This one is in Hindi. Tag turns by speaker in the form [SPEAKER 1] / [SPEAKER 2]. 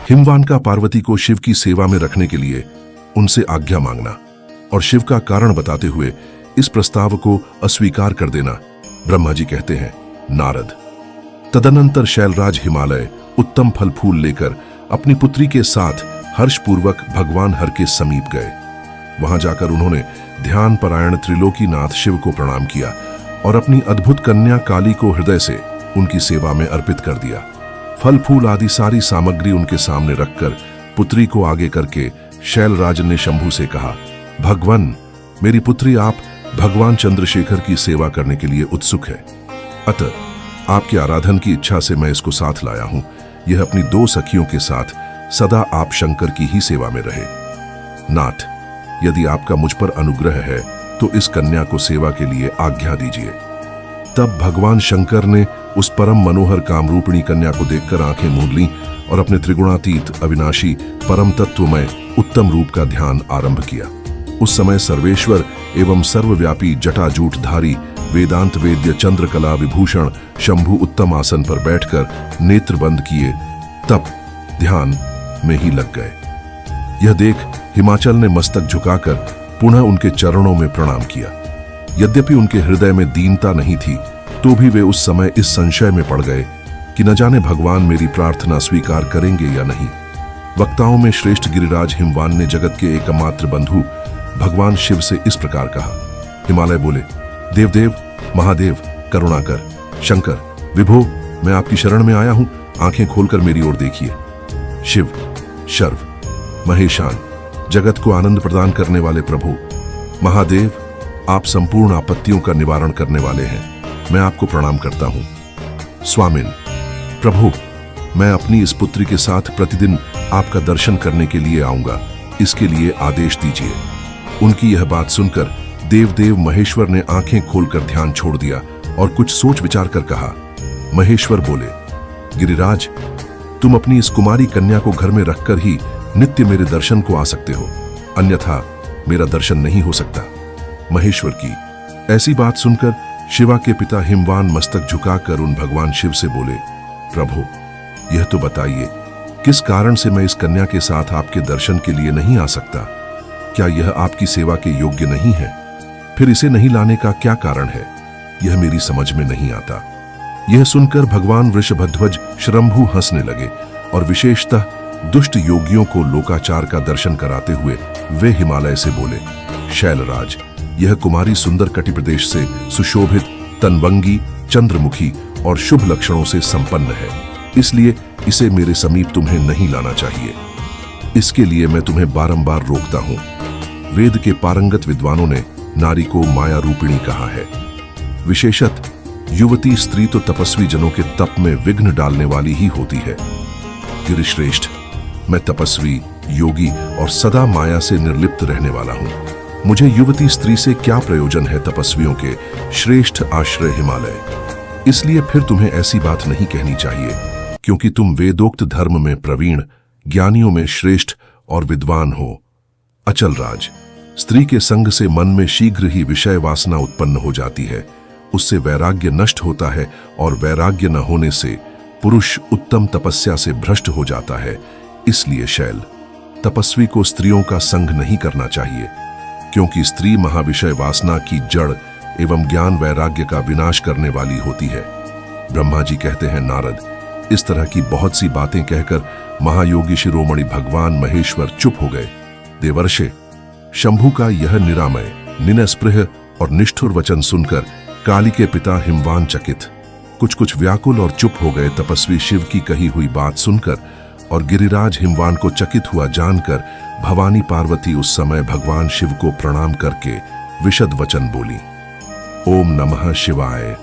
[SPEAKER 1] हिमवान का पार्वती को शिव की सेवा में रखने के लिए उनसे आज्ञा मांगना और शिव का कारण बताते हुए इस प्रस्ताव को अस्वीकार कर देना। ब्रह्मा जी कहते हैं, नारद, तदनंतर शैलराज हिमालय उत्तम फल फूल लेकर अपनी पुत्री के साथ हर्षपूर्वक भगवान हर के समीप गए। वहां जाकर उन्होंने ध्यान परायण त्रिलोकीनाथ शिव को प्रणाम किया और अपनी अद्भुत कन्या काली को हृदय से उनकी सेवा में अर्पित कर दिया। फल फूल आदि सारी सामग्री उनके सामने रखकर पुत्री को आगे करके शैलराज ने शंभु से कहा, भगवान, मेरी पुत्री आप भगवान चंद्रशेखर की सेवा करने के लिए उत्सुक है, अतः आपके आराधन की इच्छा से मैं इसको साथ लाया हूं। यह अपनी 2 सखियों के साथ सदा आप शंकर की ही सेवा में रहे। नाथ, यदि आपका मुझ पर अनुग्रह है तो इस कन्या को सेवा के लिए आज्ञा दीजिए। तब भगवान शंकर ने उस परम मनोहर कामरूपिणी कन्या को देखकर आंखें मूंद लीं और अपने त्रिगुणातीत अविनाशी परम तत्वमय उत्तम रूप का ध्यान आरंभ किया। उस समय सर्वेश्वर एवं सर्वव्यापी जटाजूटधारी वेदांत वेद्य चंद्रकला विभूषण शंभु उत्तम आसन पर बैठकर नेत्र बंद किए तब ध्यान में ही लग गए। यह देख हिमाचल ने मस्तक झुकाकर पुनः उनके चरणों में प्रणाम किया। यद्यपि उनके हृदय में दीनता नहीं थी तो भी वे उस समय इस संशय में पड़ गए कि न जाने भगवान मेरी प्रार्थना स्वीकार करेंगे या नहीं। वक्ताओं में श्रेष्ठ गिरिराज हिमवान ने जगत के एकमात्र बंधु भगवान शिव से इस प्रकार कहा। हिमालय बोले, देवदेव, महादेव, करुणाकर, शंकर, विभो, मैं आपकी शरण में आया हूं, आंखें खोलकर मेरी ओर देखिए। शिव, शर्व, महेशान, जगत को आनंद प्रदान करने वाले प्रभु, महादेव, आप संपूर्ण आपत्तियों का निवारण करने वाले हैं, मैं आपको प्रणाम करता हूं। स्वामिन, प्रभु, मैं अपनी इस पुत्री के साथ प्रतिदिन आपका दर्शन करने के लिए आऊंगा, इसके लिए आदेश दीजिए। उनकी यह बात सुनकर देवदेव महेश्वर ने आंखें खोलकर ध्यान छोड़ दिया और कुछ सोच विचार कर कहा। महेश्वर बोले, गिरिराज, तुम अपनी इस कुमारी कन्या को घर में रखकर ही नित्य मेरे दर्शन को आ सकते हो, अन्यथा मेरा दर्शन नहीं हो सकता। महेश्वर की ऐसी बात सुनकर शिवा के पिता हिमवान मस्तक झुकाकर उन भगवान शिव से बोले, प्रभु, यह तो बताइए किस कारण से मैं इस कन्या के साथ आपके दर्शन के लिए नहीं आ सकता? क्या यह आपकी सेवा के योग्य नहीं है? फिर इसे नहीं लाने का क्या कारण है? यह मेरी समझ में नहीं आता। यह सुनकर भगवान वृषभध्वज शंभु हंसने लगे और विशेषतः दुष्ट योगियों को लोकाचार का दर्शन कराते हुए वे हिमालय से बोले, शैलराज, यह कुमारी सुंदर कटि प्रदेश से सुशोभित, तनवंगी, चंद्रमुखी और शुभ लक्षणों से संपन्न है, इसलिए इसे मेरे समीप तुम्हें नहीं लाना चाहिए। इसके लिए मैं तुम्हें बारंबार रोकता हूं। वेद के पारंगत विद्वानों ने नारी को माया रूपिणी कहा है। विशेषत युवती स्त्री तो तपस्वी जनों के तप में विघ्न डालने वाली ही होती है। गिरिश्रेष्ठ, मैं तपस्वी, योगी और सदा माया से निर्लिप्त रहने वाला हूं। मुझे युवती स्त्री से क्या प्रयोजन है तपस्वियों के श्रेष्ठ आश्रय हिमालय? इसलिए फिर तुम्हें ऐसी बात नहीं कहनी चाहिए, क्योंकि तुम वेदोक्त धर्म में प्रवीण, ज्ञानियों में श्रेष्ठ और विद्वान हो। अचल राज, स्त्री के संग से मन में शीघ्र ही विषय वासना उत्पन्न हो जाती है, उससे वैराग्य नष्ट होता है और वैराग्य न होने से पुरुष उत्तम तपस्या से भ्रष्ट हो जाता है। इसलिए शैल, तपस्वी को स्त्रियों का संग नहीं करना चाहिए, क्योंकि स्त्री महाविषय वासना की जड़ एवं ज्ञान वैराग्य का विनाश करने वाली होती है। ब्रह्मा जी कहते हैं, नारद, इस तरह की बहुत सी बातें कहकर महायोगी शिरोमणि भगवान महेश्वर चुप हो गए। देवर्षे, शंभु का यह निरामय, निनस्पृह और निष्ठुर वचन सुनकर काली के पिता हिमवान चकित, कुछ व्याकुल और चुप हो गए। तपस्वी शिव की कही हुई बात सुनकर और गिरिराज हिमवान को चकित हुआ जानकर भवानी पार्वती उस समय भगवान शिव को प्रणाम करके विशद वचन बोली। ओम नमः शिवाय।